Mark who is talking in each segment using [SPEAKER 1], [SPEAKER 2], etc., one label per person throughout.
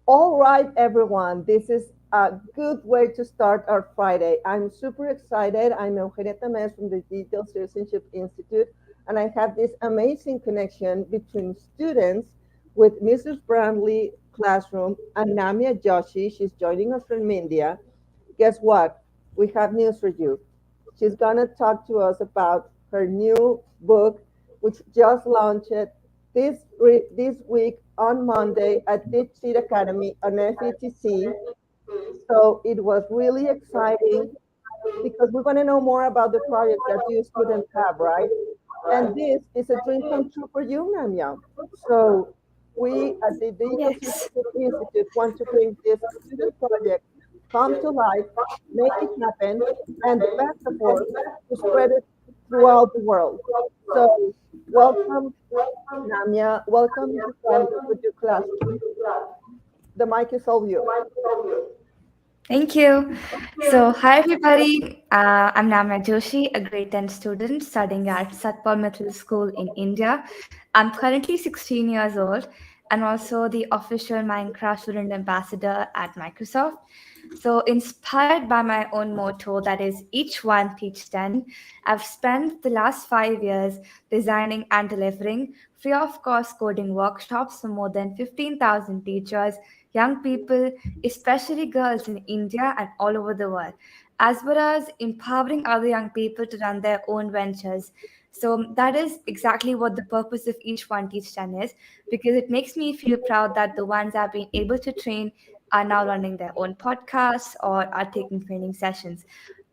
[SPEAKER 1] All right, everyone. This is a good way to start our Friday. I'm super excited. I'm Eugenia Tamés from the Digital Citizenship Institute, and I have this amazing connection between students with Mrs. Brandley classroom and Namya Joshi. She's joining us from India. Guess what? We have news for you. She's gonna talk to us about her new book, which just launched this week on Monday at Teach Seed Academy on FETC. So it was really exciting because we want to know more about the project that you students have, right? And this is a dream come true for you, Namya. So we at the Digital
[SPEAKER 2] Yes.
[SPEAKER 1] Citizenship Institute want to bring this student project come to life, make it happen, and the best of all, to spread it throughout the world. So welcome, Namya. Welcome to come with your classroom. The mic is all you.
[SPEAKER 2] Thank you. So, hi everybody. I'm Namya Joshi, a grade 10 student studying at Satpal Middle School in India. I'm currently 16 years old and also the official Minecraft student ambassador at Microsoft. So, inspired by my own motto, that is each one teach 10, I've spent the last 5 years designing and delivering free of cost coding workshops for more than 15,000 teachers, young people, especially girls in India and all over the world, as well as empowering other young people to run their own ventures. So that is exactly what the purpose of each one teach 10 is, because it makes me feel proud that the ones I've been able to train are now running their own podcasts or are taking training sessions.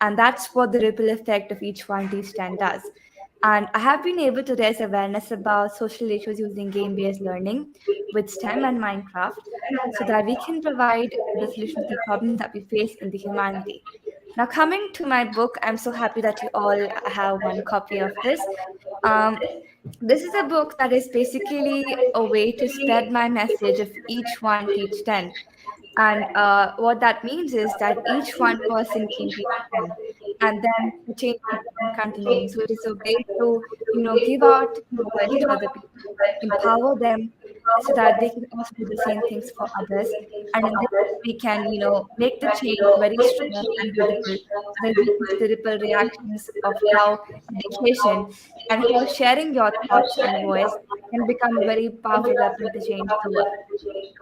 [SPEAKER 2] And that's what the ripple effect of each one teach 10 does. And I have been able to raise awareness about social issues using game based learning with STEM and Minecraft so that we can provide the solution to the problems that we face in the humanity. Now, coming to my book, I'm so happy that you all have one copy of this. Um, this is a book that is basically a way to spread my message of each one teach 10. And what that means is that each one person can teach 10. And then the change keeps on continuing. So it is a way to, give out your voice to other people, empower them so that they can also do the same things for others. And in this, we can, make the change very strong and visible so that we can see the ripple reactions of how education and how sharing your thoughts and voice can become a very powerful weapon to change the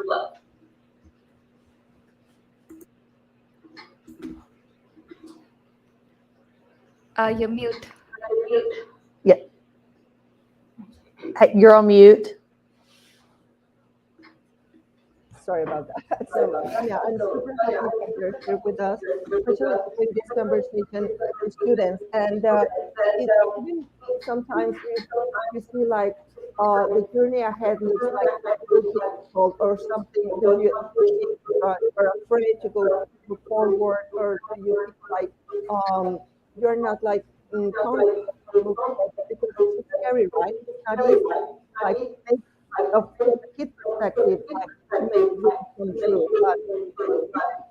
[SPEAKER 2] world. You're mute.
[SPEAKER 3] Yeah, hey, you're on mute.
[SPEAKER 1] Sorry about that. So, yeah, I'm super happy that you're here with us, especially in this conversation with students. And even sometimes you see like the journey ahead looks like too difficult or something. Do you are afraid to go forward, or do you feel like you're not like confident to move forward because it's scary, right? It's not easy. Like from a kid perspective, like to make dreams come true. But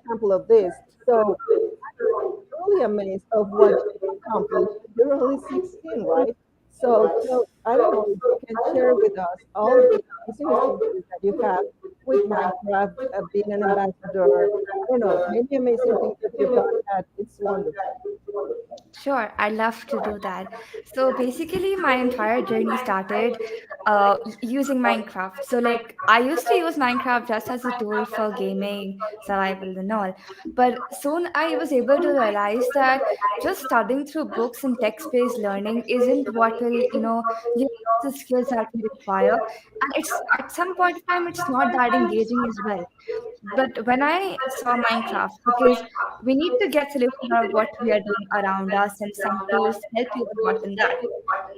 [SPEAKER 1] example of this. So I'm really amazed of what you accomplished. You're only 16, right? So I don't know if you can share with us all the amazing experiences that you have with Minecraft, being an ambassador. I don't know, many amazing things that you've done. That it's wonderful.
[SPEAKER 2] Sure, I'd love to do that. So basically, my entire journey started using Minecraft. So, like, I used to use Minecraft just as a tool for gaming, survival, and all. But soon I was able to realize that just studying through books and text based learning isn't what will, give us the skills that we require. And it's at some point in time, it's not that engaging as well. But when I saw Minecraft, because we need to get solutions out of what we are doing around us, and some tools help you with what in that.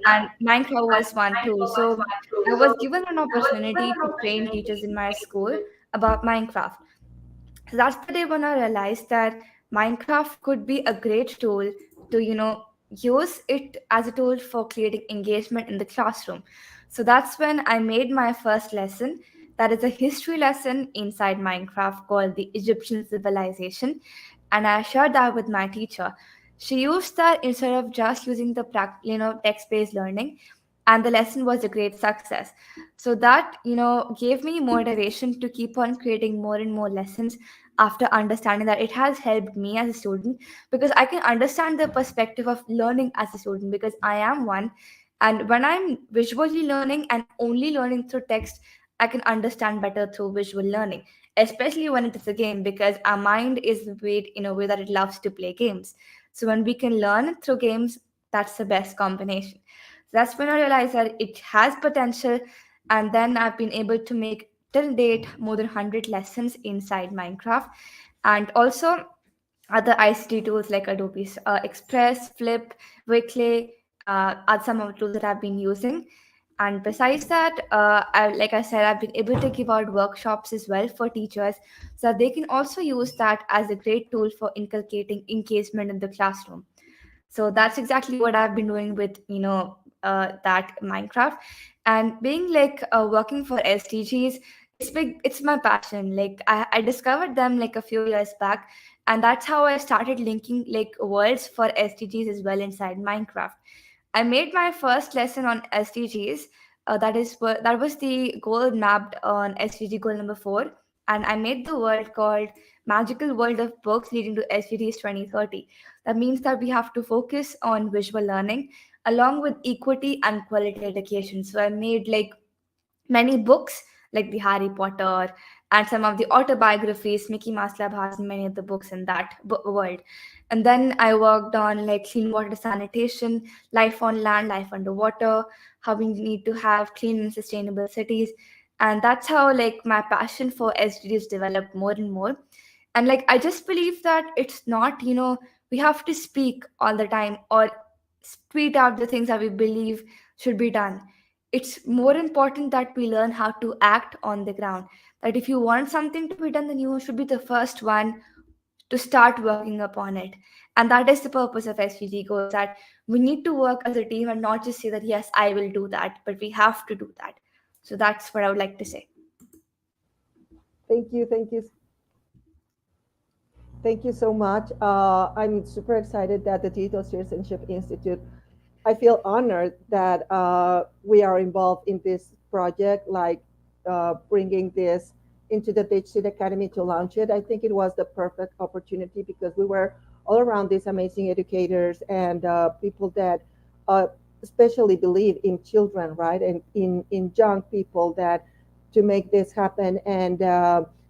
[SPEAKER 2] And Minecraft was one tool. So I was given an opportunity to train teachers in my school about Minecraft. So that's the day when I realized that Minecraft could be a great tool to, use it as a tool for creating engagement in the classroom. So that's when I made my first lesson. That is a history lesson inside Minecraft called the Egyptian civilization. And I shared that with my teacher. She used that instead of just using the text-based learning. and the lesson was a great success. So that, gave me motivation to keep on creating more and more lessons after understanding that it has helped me as a student, because I can understand the perspective of learning as a student, because I am one. And when I'm visually learning and only learning through text, I can understand better through visual learning, especially when it is a game, because our mind is made in a way that it loves to play games. So when we can learn through games, that's the best combination. So that's when I realized that it has potential. And then I've been able to make till date more than 100 lessons inside Minecraft. And also other ICT tools like Adobe Express, Flip, Wikly are some of the tools that I've been using. And besides that, like I said, I've been able to give out workshops as well for teachers, so that they can also use that as a great tool for inculcating engagement in the classroom. So that's exactly what I've been doing with that Minecraft. And being like working for SDGs, it's my passion. Like I discovered them like a few years back, and that's how I started linking like worlds for SDGs as well inside Minecraft. I made my first lesson on SDGs. That was the goal mapped on SDG goal number 4, and I made the world called Magical World of Books leading to SDGs 2030. That means that we have to focus on visual learning along with equity and quality education. So I made like many books like the Harry Potter and some of the autobiographies. Mickey Mouse Club has many of the books in that world. And then I worked on like clean water sanitation, life on land, life underwater, how we need to have clean and sustainable cities. And that's how like my passion for SDGs developed more and more. And like I just believe that it's not, we have to speak all the time or tweet out the things that we believe should be done. It's more important that we learn how to act on the ground. That if you want something to be done, then you should be the first one to start working upon it. And that is the purpose of SDG goals, that we need to work as a team and not just say that, yes, I will do that, but we have to do that. So that's what I would like to say.
[SPEAKER 1] Thank you. Thank you so much. I'm super excited that the Digital Citizenship Institute, I feel honored that we are involved in this project, like bringing this into the Digital Academy to launch it. I think it was the perfect opportunity because we were all around these amazing educators and people that uh, especially believe in children, right? And in young people that to make this happen. And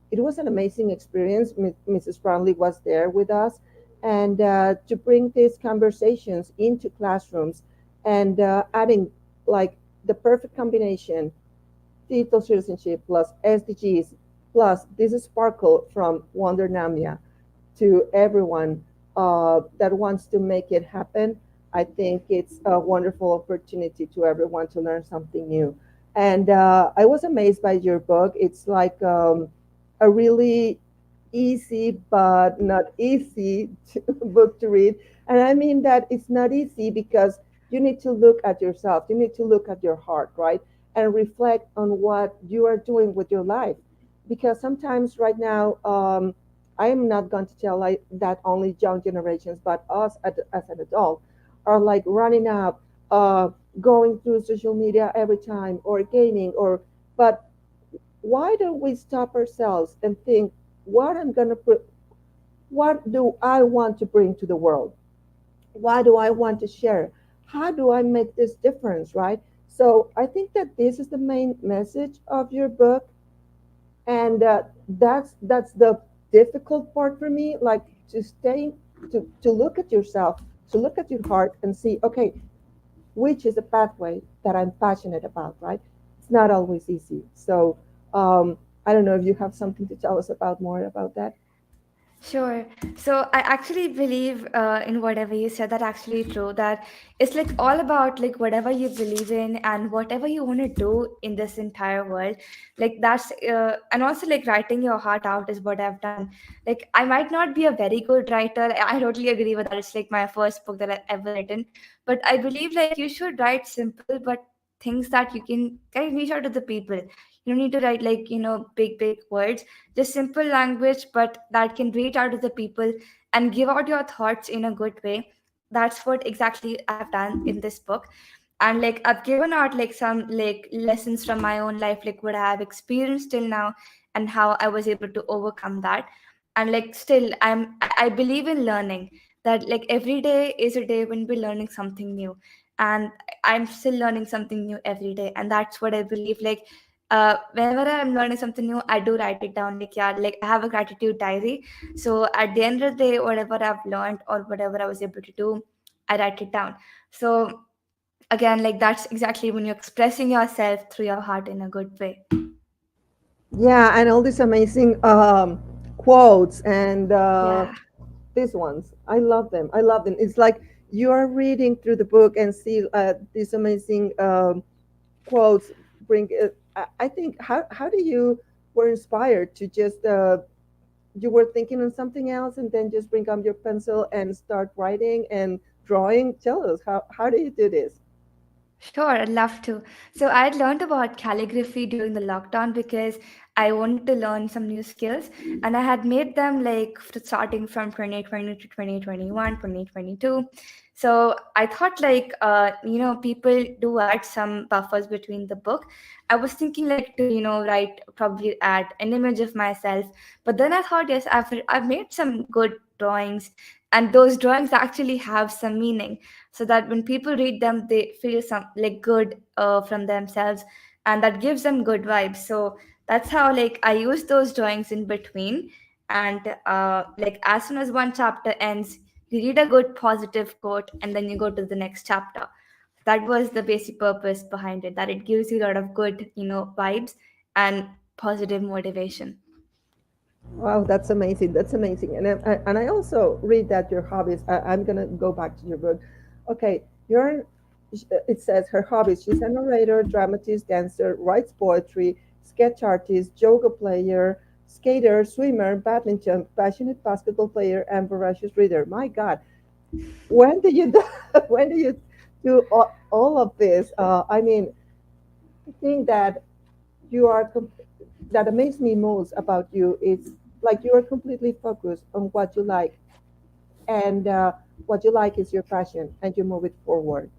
[SPEAKER 1] it was an amazing experience. Mrs. Brownlee was there with us. And to bring these conversations into classrooms and adding like the perfect combination, digital citizenship plus SDGs plus this sparkle from Wonder Namya to everyone that wants to make it happen. I think it's a wonderful opportunity to everyone to learn something new. And I was amazed by your book. It's like a really easy but not easy book to read. And I mean that it's not easy because you need to look at yourself, you need to look at your heart, right? And reflect on what you are doing with your life. Because sometimes right now, I am not going to tell like that only young generations, but us as an adult are like running up, uh, going through social media every time or gaming or, but why don't we stop ourselves and think what I'm going to put, what do I want to bring to the world? Why do I want to share? How do I make this difference, right? So I think that this is the main message of your book, and that's the difficult part for me, like to stay to look at yourself, to look at your heart and see, okay, which is a pathway that I'm passionate about, right? It's not always easy. So I don't know if you have something to tell us about more about that.
[SPEAKER 2] Sure. So I actually believe in whatever you said. That actually true. That it's like all about like whatever you believe in and whatever you want to do in this entire world. Like that's and also like writing your heart out is what I've done. Like I might not be a very good writer. I totally agree with that. It's like my first book that I've ever written. But I believe like you should write simple but things that you can kind of reach out to the people. You don't need to write like big words, just simple language, but that can reach out to the people and give out your thoughts in a good way. That's what exactly I have done in this book. And like I've given out like some like lessons from my own life, like what I have experienced till now and how I was able to overcome that. And like still I believe in learning, that like every day is a day when we're learning something new. And I'm still learning something new every day, and that's what I believe. Like whenever I'm learning something new, I do write it down. Like yeah, like I have a gratitude diary. So at the end of the day, whatever I've learned or whatever I was able to do, I write it down. So again, like that's exactly when you're expressing yourself through your heart in a good way.
[SPEAKER 1] Yeah, and all these amazing quotes and
[SPEAKER 2] Yeah.
[SPEAKER 1] these ones. I love them. I love them. It's like you are reading through the book and see these amazing quotes. Bring. I think how do you were inspired to just you were thinking on something else and then just bring up your pencil and start writing and drawing. Tell us how do you do this?
[SPEAKER 2] Sure, I'd love to. So I learned about calligraphy during the lockdown because I wanted to learn some new skills, and I had made them like starting from 2020 to 2021, 2022. So I thought like people do add some buffers between the book. I was thinking like to write, probably add an image of myself, but then I thought yes, I've made some good drawings, and those drawings actually have some meaning, so that when people read them they feel some like good from themselves, and that gives them good vibes. So that's how like I use those drawings in between. And like as soon as one chapter ends, you read a good positive quote and then you go to the next chapter. That was the basic purpose behind it, that it gives you a lot of good vibes and positive motivation.
[SPEAKER 1] Wow, that's amazing. That's amazing. And I also read that your hobbies. I'm gonna go back to your book. Okay, your it says her hobbies. She's a narrator, dramatist, dancer, writes poetry, sketch artist, yoga player, skater, swimmer, badminton, passionate basketball player, and voracious reader. My God, when do you do, when do you do all of this? I mean, I think that you are that amazes me most about you is like you are completely focused on what you like, and what you like is your passion, and you move it forward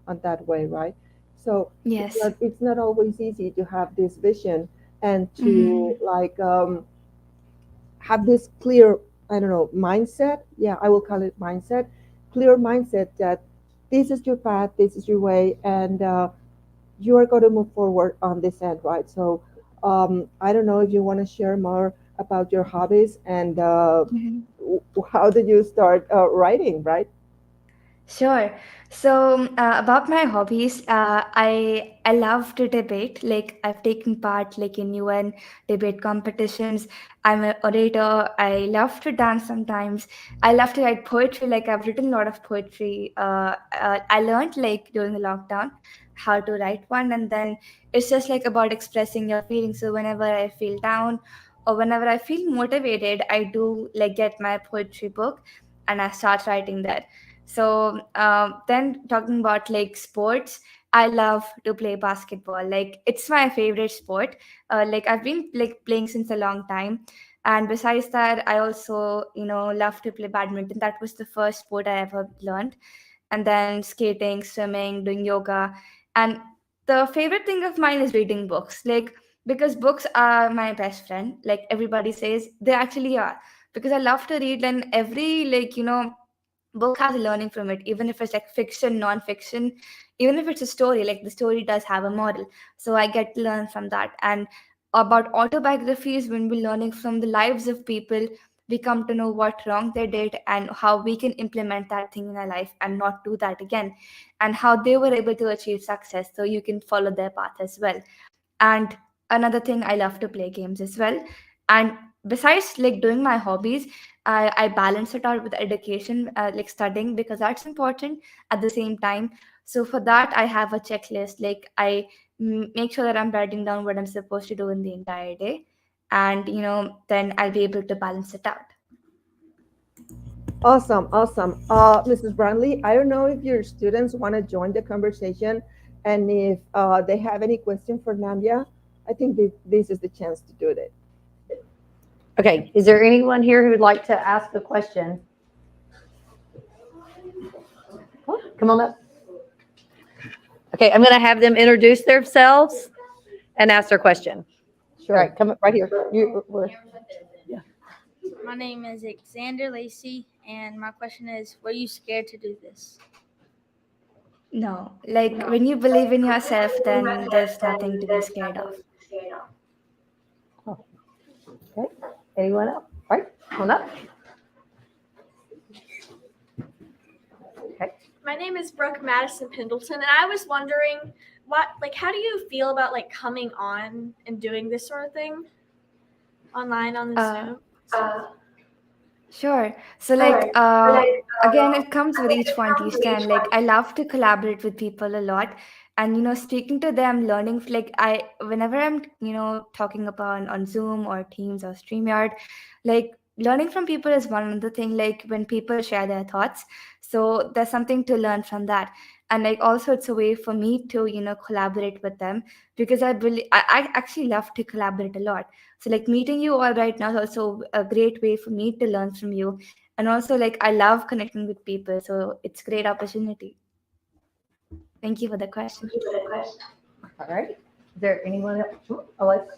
[SPEAKER 1] on that way, right? So
[SPEAKER 2] Yes.
[SPEAKER 1] it's not always easy to have this vision and to
[SPEAKER 2] Mhm.
[SPEAKER 1] like have this clear, I don't know, mindset. Yeah, I will call it mindset, clear mindset that this is your path, this is your way, and you are going to move forward on this end, right? So I don't know if you want to share more about your hobbies and how did you start writing, right?
[SPEAKER 2] Sure. So about my hobbies, I love to debate. Like I've taken part like in UN debate competitions. I'm an orator. I love to dance sometimes. I love to write poetry. Like I've written a lot of poetry. I learned like during the lockdown how to write one, and then it's just like about expressing your feelings. So whenever I feel down or whenever I feel motivated, I do like get my poetry book and I start writing that. So then talking about like sports, I love to play basketball. Like it's my favorite sport. Like I've been like playing since a long time. And besides that, I also love to play badminton. That was the first sport I ever learned. And then skating, swimming, doing yoga. And the favorite thing of mine is reading books. Like because books are my best friend. Like everybody says, they actually are. Because I love to read, and every like book has learning from it, even if it's like fiction, non-fiction, even if it's a story, like the story does have a moral. So I get to learn from that. And about autobiographies, when we're learning from the lives of people, we come to know what wrong they did and how we can implement that thing in our life and not do that again, and how they were able to achieve success so you can follow their path as well. And another thing, I love to play games as well. And besides like doing my hobbies, I balance it out with education, like studying, because that's important at the same time. So for that, I have a checklist. Like I make sure that I'm writing down what I'm supposed to do in the entire day, and then I'll be able to balance it out.
[SPEAKER 1] Awesome, awesome. Mrs. Brandley, I don't know if your students want to join the conversation, and if they have any question for Namya. I think this is the chance to do it.
[SPEAKER 3] Okay, is there anyone here who would like to ask a question? Oh, come on up. Okay, I'm going to have them introduce themselves and ask their question.
[SPEAKER 1] Sure.
[SPEAKER 3] All right, come up right here.
[SPEAKER 4] My name is Xander Lacey, and my question is, were you scared to do this?
[SPEAKER 2] No, like when you believe in yourself, then there's nothing to be scared of.
[SPEAKER 3] Okay, anyone else? Right, hold up. Okay.
[SPEAKER 5] My name is Brooke Madison Pendleton, and I was wondering, how do you feel about coming on and doing this sort of thing online on the
[SPEAKER 2] Uh,
[SPEAKER 5] Zoom?
[SPEAKER 2] Sure. So, again, it comes with each one to stand. Like, I love to collaborate with people a lot, and speaking to them, learning. Whenever I'm, talking about on Zoom or Teams or StreamYard, like learning from people is one of the thing. Like when people share their thoughts, so there's something to learn from that, and like also it's a way for me to, collaborate with them because I actually love to collaborate a lot. So like meeting you all right now is also a great way for me to learn from you. And also like I love connecting with people. So it's a great opportunity. Thank you for the question.
[SPEAKER 3] All right. Is there anyone else? Alexa?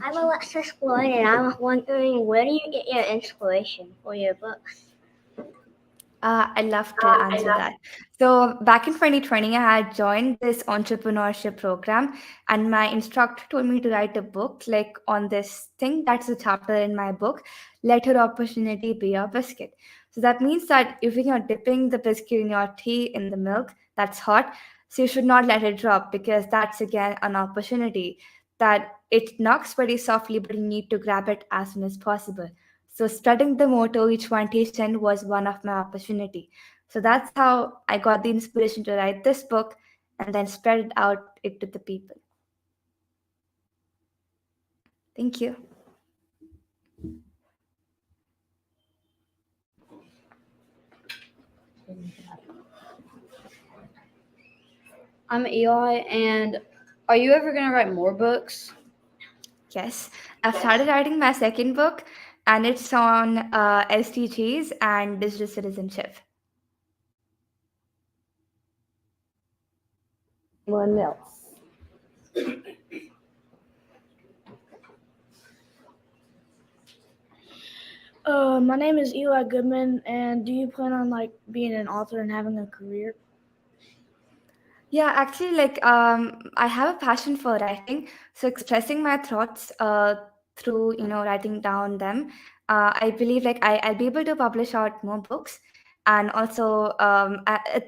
[SPEAKER 6] I'm Alexis Floyd, and I'm wondering, where do you get your inspiration for your books?
[SPEAKER 2] I'd love to answer that. So back in 2020, I had joined this entrepreneurship program, and my instructor told me to write a book like on this thing. That's a chapter in my book. Let your opportunity be your biscuit. So that means that if you're dipping the biscuit in your tea in the milk that's hot, so you should not let it drop because that's again an opportunity that it knocks very softly, but you need to grab it as soon as possible. So spreading the motto each one taste ten was one of my opportunity. So that's how I got the inspiration to write this book and then spread it to the people. Thank you.
[SPEAKER 7] I'm Eli, and are you ever going to write more books?
[SPEAKER 2] Yes, I've started writing my second book, and it's on SDGs and digital citizenship.
[SPEAKER 3] Anyone else?
[SPEAKER 4] My name is Eli Goodman, and do you plan on being an author and having a career?
[SPEAKER 2] Yeah, actually, I have a passion for writing, so expressing my thoughts through writing down them. I believe I'll be able to publish out more books, and also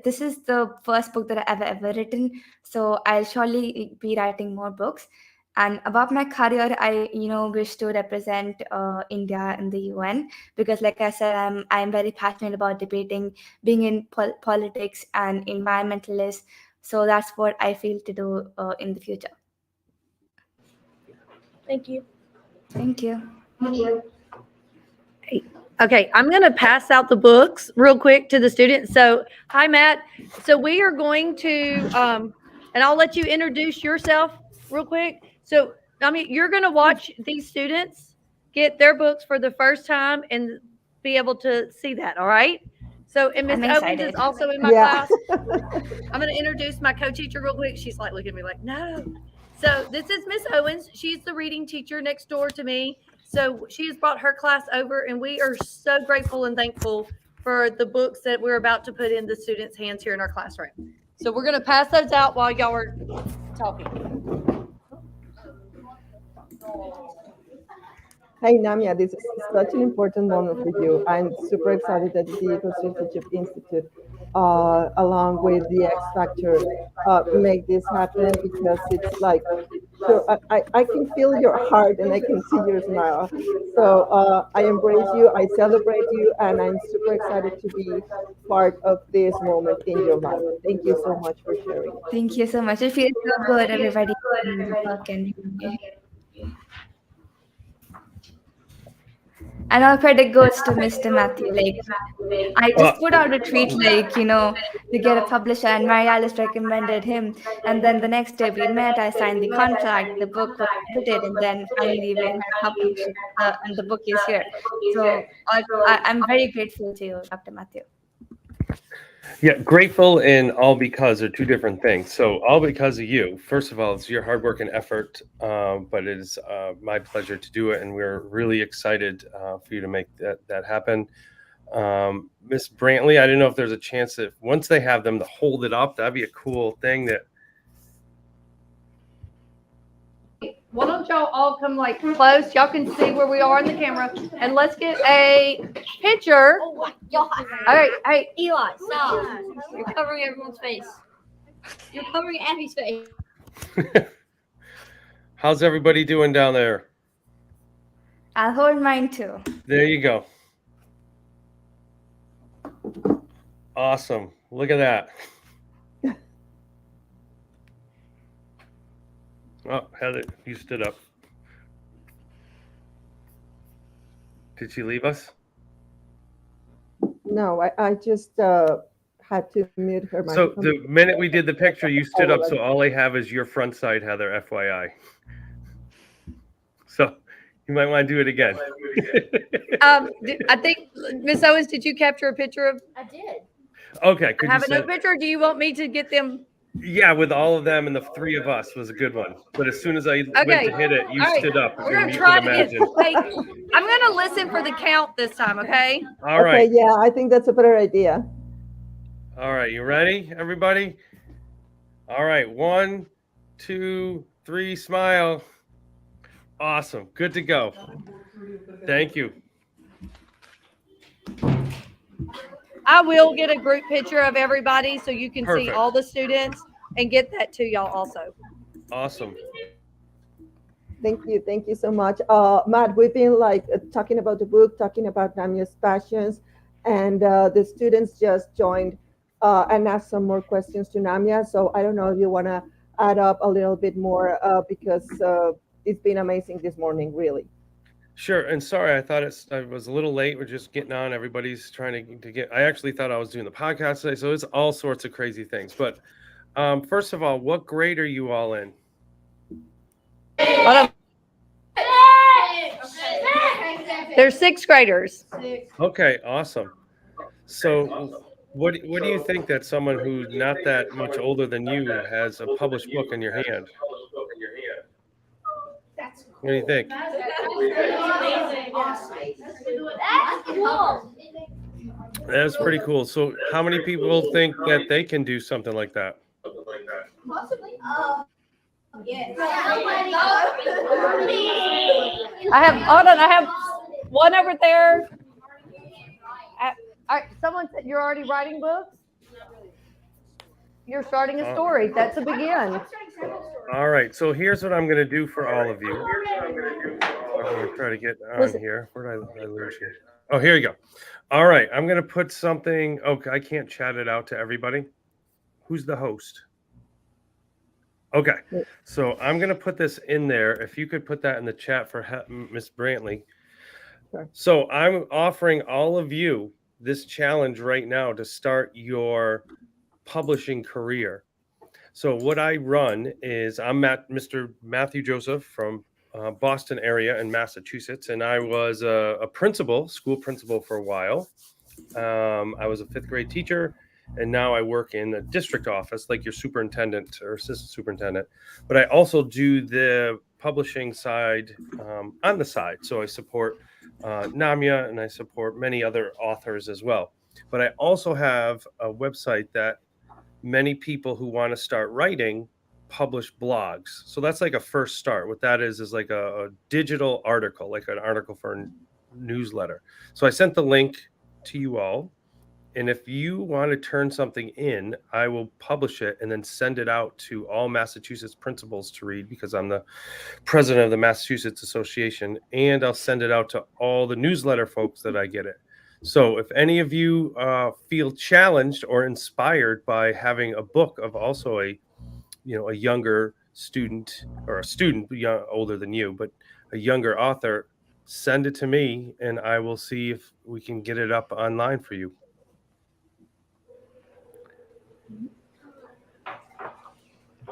[SPEAKER 2] this is the first book that I've ever written, so I'll surely be writing more books. And about my career, I wish to represent India in the UN because, like I said, I'm very passionate about debating, being in politics and environmentalist. So that's what I feel to do in the future.
[SPEAKER 4] Thank you.
[SPEAKER 2] Thank you.
[SPEAKER 3] Okay, I'm going to pass out the books real quick to the students. So, hi, Matt. So we are going to, and I'll let you introduce yourself real quick. So, you're going to watch these students get their books for the first time and be able to see that, all right? So, and Miss
[SPEAKER 2] I'm
[SPEAKER 3] Owens
[SPEAKER 2] excited.
[SPEAKER 3] is also in my
[SPEAKER 1] Yeah.
[SPEAKER 3] class. I'm going to introduce my co-teacher real quick. She's like looking at me like, no. So this is Miss Owens. She's the reading teacher next door to me. So she has brought her class over, and we are so grateful and thankful for the books that we're about to put in the students' hands here in our classroom. So we're going to pass those out while y'all are talking.
[SPEAKER 1] Hi, Namya. This is such an important moment for you. I'm super excited that the Eco Citizenship Institute, along with the X Factor, make this happen because it's like, so I can feel your heart and I can see your smile. So I embrace you, I celebrate you, and I'm super excited to be part of this moment in your life. Thank you so much for sharing.
[SPEAKER 2] Thank you so much. It feels so good, everybody. In the book and all credit goes to Mr. Matthew. Like I just put out a tweet, to get a publisher, and Mary Alice recommended him. And then the next day we met, I signed the contract, the book was edited, and then finally we had published it, and the book is here. So I'm very grateful to you, Dr. Matthew.
[SPEAKER 8] Yeah, grateful and all because are two different things. So all because of you. First of all, it's your hard work and effort, but it is my pleasure to do it, and we're really excited for you to make that happen. Miss Brantley, I didn't know if there's a chance that once they have them to hold it up, that'd be a cool thing. That
[SPEAKER 3] Why don't y'all all come like close? Y'all can see where we are in the camera, and let's get a picture. All right, hey,
[SPEAKER 7] Eli, stop. You're covering everyone's face. You're covering Abby's face.
[SPEAKER 8] how's everybody doing down there?
[SPEAKER 2] I'll hold mine too.
[SPEAKER 8] There you go. Awesome. Look at that. Oh, Heather, you stood up. Did she leave us?
[SPEAKER 1] No, I just had to mute her
[SPEAKER 8] So
[SPEAKER 1] microphone.
[SPEAKER 8] the minute we did the picture, you stood up. So all I have is your front side, Heather, FYI. So you might want to do it again.
[SPEAKER 3] I think Miss Owens, did you capture a picture of?
[SPEAKER 7] I did.
[SPEAKER 8] Okay. Could you
[SPEAKER 3] Have another
[SPEAKER 8] send?
[SPEAKER 3] picture? Or do you want me to get them?
[SPEAKER 8] Yeah, with all of them and the three of us was a good one. But as soon as I went
[SPEAKER 3] Okay.
[SPEAKER 8] to hit it, you
[SPEAKER 3] All right.
[SPEAKER 8] stood up.
[SPEAKER 3] We're
[SPEAKER 8] and
[SPEAKER 3] gonna
[SPEAKER 8] you
[SPEAKER 3] try
[SPEAKER 8] can
[SPEAKER 3] to get.
[SPEAKER 8] imagine.
[SPEAKER 3] Hey, I'm gonna listen for the count this time. Okay.
[SPEAKER 8] All right.
[SPEAKER 1] Okay, yeah, I think that's a better idea.
[SPEAKER 8] All right. You ready, everybody? All right. 1, 2, 3, smile. Awesome. Good to go. Thank you.
[SPEAKER 3] I will get a group picture of everybody so you can see
[SPEAKER 8] Perfect.
[SPEAKER 3] all the students and get that to y'all also.
[SPEAKER 8] Awesome.
[SPEAKER 1] Thank you so much. Matt, we've been like talking about the book, talking about Namya's passions, and the students just joined and asked some more questions to Namya. So I don't know if you want to add up a little bit more because it's been amazing this morning, really.
[SPEAKER 8] Sure. And sorry, I was a little late. We're just getting on. Everybody's trying to get. I actually thought I was doing the podcast today, so it's all sorts of crazy things. But first of all, what grade are you all in?
[SPEAKER 3] They're sixth graders.
[SPEAKER 8] Okay, awesome. So, what do you think that someone who's not that much older than you has a published book in your hand? What do you think? That's pretty cool. So, how many people think that they can do something like that?
[SPEAKER 3] I have one over there. All right, someone said you're already writing books. You're starting a story. That's a begin.
[SPEAKER 8] All right. So here's what I'm going to do for all of you. I'm going to try to get on here. Where did I lose you? Oh, here you go. All right. I'm going to put something. Okay, I can't chat it out to everybody. Who's the host? Okay. So I'm going to put this in there. If you could put that in the chat for Miss Brantley.
[SPEAKER 1] Sure.
[SPEAKER 8] So I'm offering all of you this challenge right now to start your publishing career. So what I run is I'm Mr. Matthew Joseph from Boston area in Massachusetts, and I was a school principal for a while. I was a 5th grade teacher, and now I work in the district office like your superintendent or assistant superintendent. But I also do the publishing side on the side. So I support Namya, and I support many other authors as well. But I also have a website that many people who want to start writing publish blogs. So that's like a first start. What that is like a digital article, like an article for a newsletter. So I sent the link to you all. And if you want to turn something in, I will publish it and then send it out to all Massachusetts principals to read, because I'm the president of the Massachusetts Association, and I'll send it out to all the newsletter folks that I get it. So if any of you feel challenged or inspired by having a book of also a younger student, or a student older than you, but a younger author, send it to me and I will see if we can get it up online for you.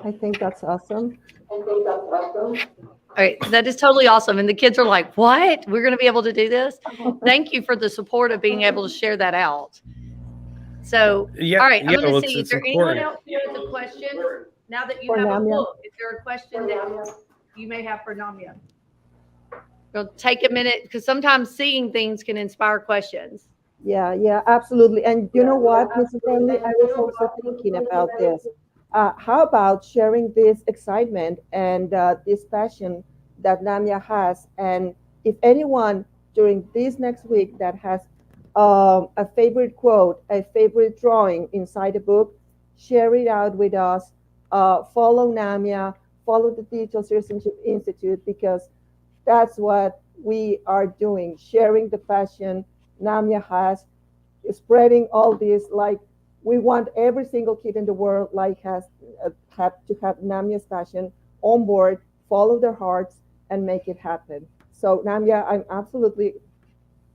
[SPEAKER 1] I think that's awesome.
[SPEAKER 3] All right, that is totally awesome. And the kids are like, what? We're going to be able to do this? Thank you for the support of being able to share that out. So,
[SPEAKER 8] Yeah,
[SPEAKER 3] all right, I'm
[SPEAKER 8] yeah,
[SPEAKER 3] going
[SPEAKER 8] well,
[SPEAKER 3] to see. Is
[SPEAKER 8] it's
[SPEAKER 3] there anyone
[SPEAKER 8] important.
[SPEAKER 3] else here with a question? Now that you
[SPEAKER 1] For
[SPEAKER 3] have a
[SPEAKER 1] Namya.
[SPEAKER 3] book, is there a question that you may have for Namya? It'll take a minute because sometimes seeing things can inspire questions.
[SPEAKER 1] Yeah, absolutely. And you know what, Mrs. Burnley, I was also thinking about this. How about sharing this excitement and this passion that Namya has? And if anyone during this next week that has a favorite quote, a favorite drawing inside a book, share it out with us. Follow Namya, follow the Digital Citizenship Institute, because that's what we are doing, sharing the passion Namya has, spreading all this. Like, we want every single kid in the world like have to have Namya's passion on board, follow their hearts, and make it happen. So Namya, I'm absolutely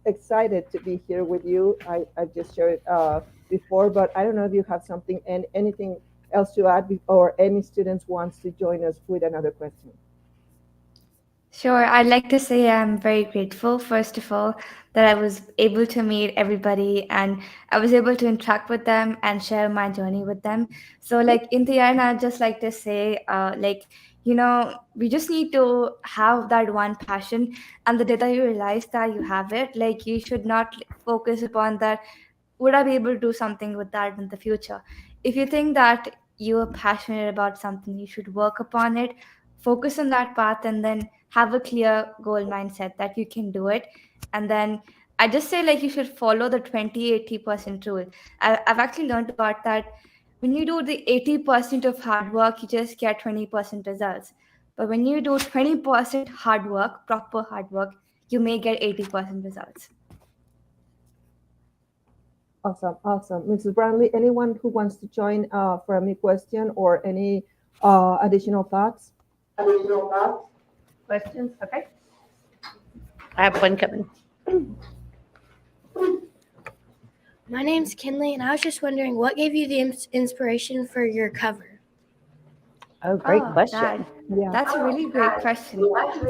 [SPEAKER 1] excited to be here with you. I just shared before, but I don't know if you have something and anything else to add, or any students wants to join us with another question.
[SPEAKER 2] Sure. I'd like to say I'm very grateful, first of all, that I was able to meet everybody and I was able to interact with them and share my journey with them. So, like, in the end, I'd just like to say, we just need to have that one passion. And the day that you realize that you have it, like, you should not focus upon that. Would I be able to do something with that in the future? If you think that you're passionate about something, you should work upon it, focus on that path, and then have a clear goal mindset that you can do it. And then I just say, like, you should follow the 20-80% rule. I've actually learned about that. When you do the 80% of hard work, you just get 20% results. But when you do 20% hard work, proper hard work, you may get 80% results.
[SPEAKER 1] Awesome. Mrs. Brownlee, anyone who wants to join for a question or any additional thoughts?
[SPEAKER 3] Questions? Okay. I have one coming.
[SPEAKER 9] My name's Kinley, and I was just wondering what gave you the inspiration for your cover?
[SPEAKER 3] Oh, great question.
[SPEAKER 2] That's a really great question.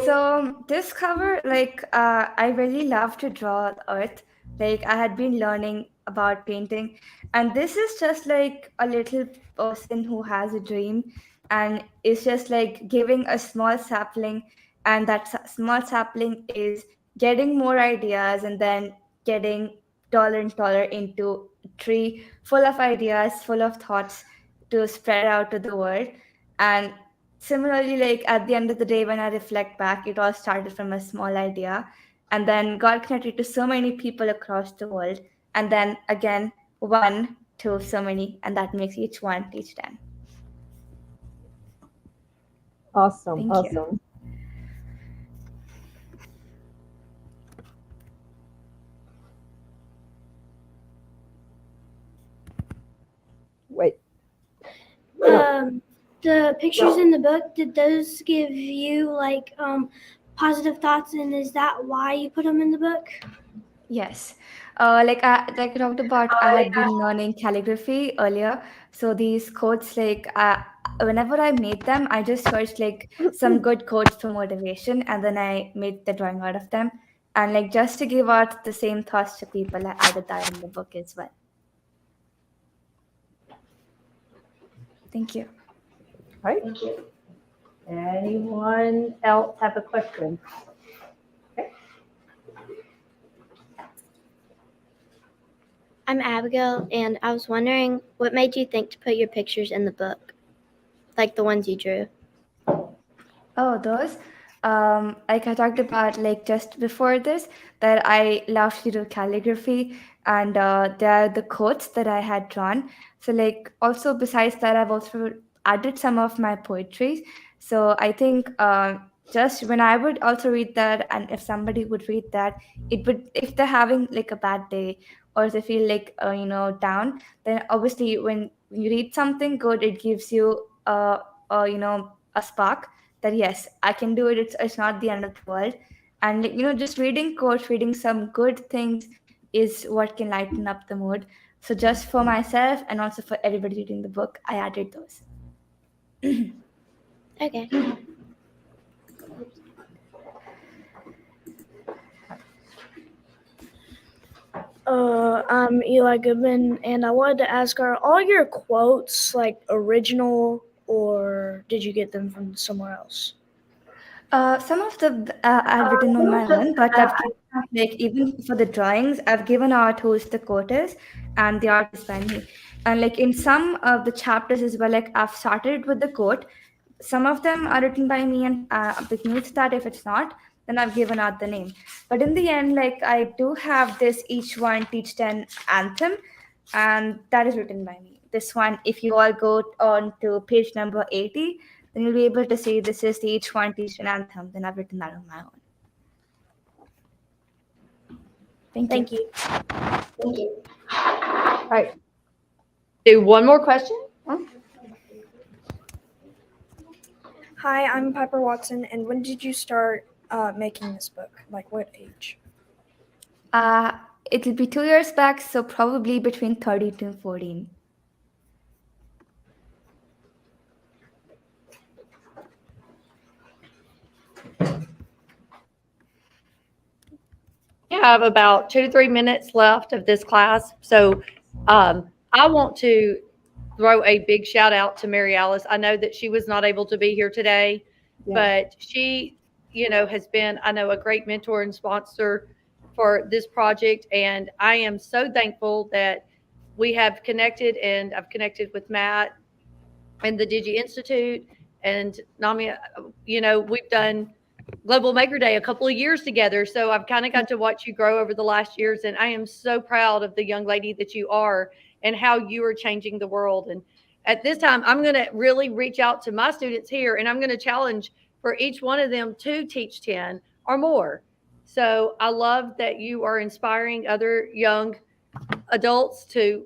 [SPEAKER 2] So this cover, like, I really love to draw the earth. Like, I had been learning about painting, and this is just like a little person who has a dream, and it's just like giving a small sapling, and that small sapling is getting more ideas, and then getting taller and taller into a tree full of ideas, full of thoughts to spread out to the world. And similarly, like, at the end of the day, when I reflect back, it all started from a small idea and then got connected to so many people across the world. And then again, one to so many, and that makes each one teach 10.
[SPEAKER 1] Awesome.
[SPEAKER 2] Thank you.
[SPEAKER 1] Wait.
[SPEAKER 4] The pictures in the book, did those give you like positive thoughts, and is that why you put them in the book?
[SPEAKER 2] Yes. Like I talked about, I had been learning calligraphy earlier. So these quotes, like, whenever I made them, I just searched like some good quotes for motivation, and then I made the drawing out of them. And like, just to give out the same thoughts to people, I added that in the book as well. Thank you.
[SPEAKER 3] All right. Thank you. Anyone else have a question? Okay.
[SPEAKER 6] I'm Abigail, and I was wondering what made you think to put your pictures in the book, like the ones you drew.
[SPEAKER 2] Oh, those. Like I talked about, like, just before this, that I love to do calligraphy, and they are the quotes that I had drawn. So, like, also besides that, I've also added some of my poetry. So I think just when I would also read that, and if somebody would read that, it would, if they're having like a bad day or if they feel like down, then obviously when you read something good, it gives you a spark that yes, I can do it. It's not the end of the world. And just reading quotes, reading some good things is what can lighten up the mood. So just for myself and also for everybody reading the book, I added those.
[SPEAKER 6] Okay.
[SPEAKER 10] I'm Eli Goodman, and I wanted to ask, are all your quotes like original, or did you get them from somewhere else?
[SPEAKER 2] Some of the I've written on my own, but like even for the drawings, I've given out who's the quoters, and the art is by me. And like in some of the chapters as well, like I've started with the quote. Some of them are written by me, and beneath that, if it's not, then I've given out the name. But in the end, like I do have this each one teach 10 anthem, and that is written by me. This one, if you all go on to page number 80, then you'll be able to see this is the each one teach an anthem. Then I've written that on my own. Thank you.
[SPEAKER 3] All right. Do one more question.
[SPEAKER 10] Hi, I'm Piper Watson, and when did you start making this book? Like what age?
[SPEAKER 2] It'll be 2 years back, so probably between 13 to 14.
[SPEAKER 3] We have about 2 to 3 minutes left of this class. So I want to throw a big shout out to Mary Alice. I know that she was not able to be here today, but she, has been, I know, a great mentor and sponsor for this project. And I am so thankful that we have connected, and I've connected with Matt and the Digi Institute and Namya. We've done Global Maker Day a couple of years together. So I've kind of got to watch you grow over the last years. And I am so proud of the young lady that you are and how you are changing the world. And at this time, I'm going to really reach out to my students here, and I'm going to challenge for each one of them to teach 10 or more. So I love that you are inspiring other young adults to,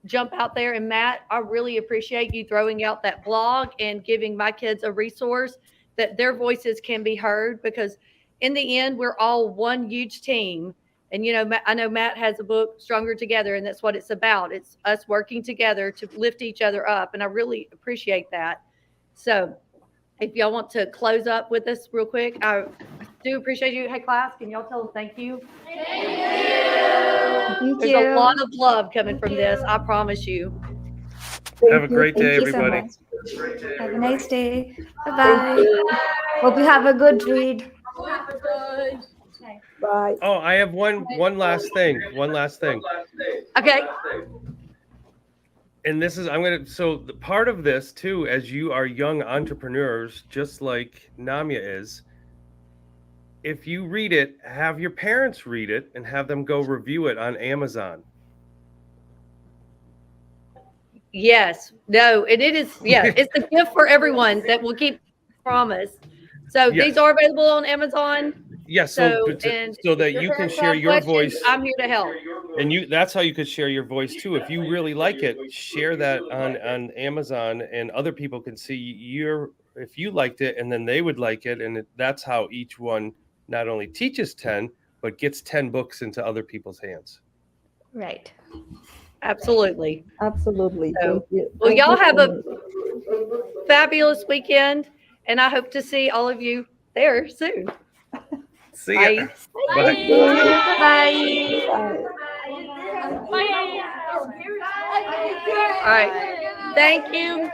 [SPEAKER 3] jump out there. And Matt, I really appreciate you throwing out that blog and giving my kids a resource that their voices can be heard, because in the end, we're all one huge team. And, I know Matt has a book, Stronger Together, and that's what it's about. It's us working together to lift each other up. And I really appreciate that. So if y'all want to close up with us real quick, I do appreciate you. Hey, class, can y'all tell them thank you? There's a lot of love coming from this, I promise you.
[SPEAKER 8] Have a great day, everybody.
[SPEAKER 2] Have a nice day. Bye-bye. Hope you have a good read.
[SPEAKER 1] Bye.
[SPEAKER 8] Oh, I have one last thing.
[SPEAKER 3] Okay.
[SPEAKER 8] And this is, so the part of this too, as you are young entrepreneurs, just like Namya is, if you read it, have your parents read it and have them go review it on Amazon.
[SPEAKER 3] Yes. No. And it is, it's a gift for everyone that will keep promise. So these are available on Amazon.
[SPEAKER 8] Yes. So that you can share your voice.
[SPEAKER 3] I'm here to help.
[SPEAKER 8] And that's how you could share your voice too. If you really like it, share that on Amazon, and other people can see if you liked it, and then they would like it. And that's how each one not only teaches 10, but gets 10 books into other people's hands.
[SPEAKER 2] Right.
[SPEAKER 1] Absolutely.
[SPEAKER 3] Absolutely. So,
[SPEAKER 1] Thank you.
[SPEAKER 3] well, y'all have a fabulous weekend, and I hope to see all of you there soon.
[SPEAKER 8] See ya.
[SPEAKER 3] Bye.
[SPEAKER 2] Bye.
[SPEAKER 3] All right. Thank you.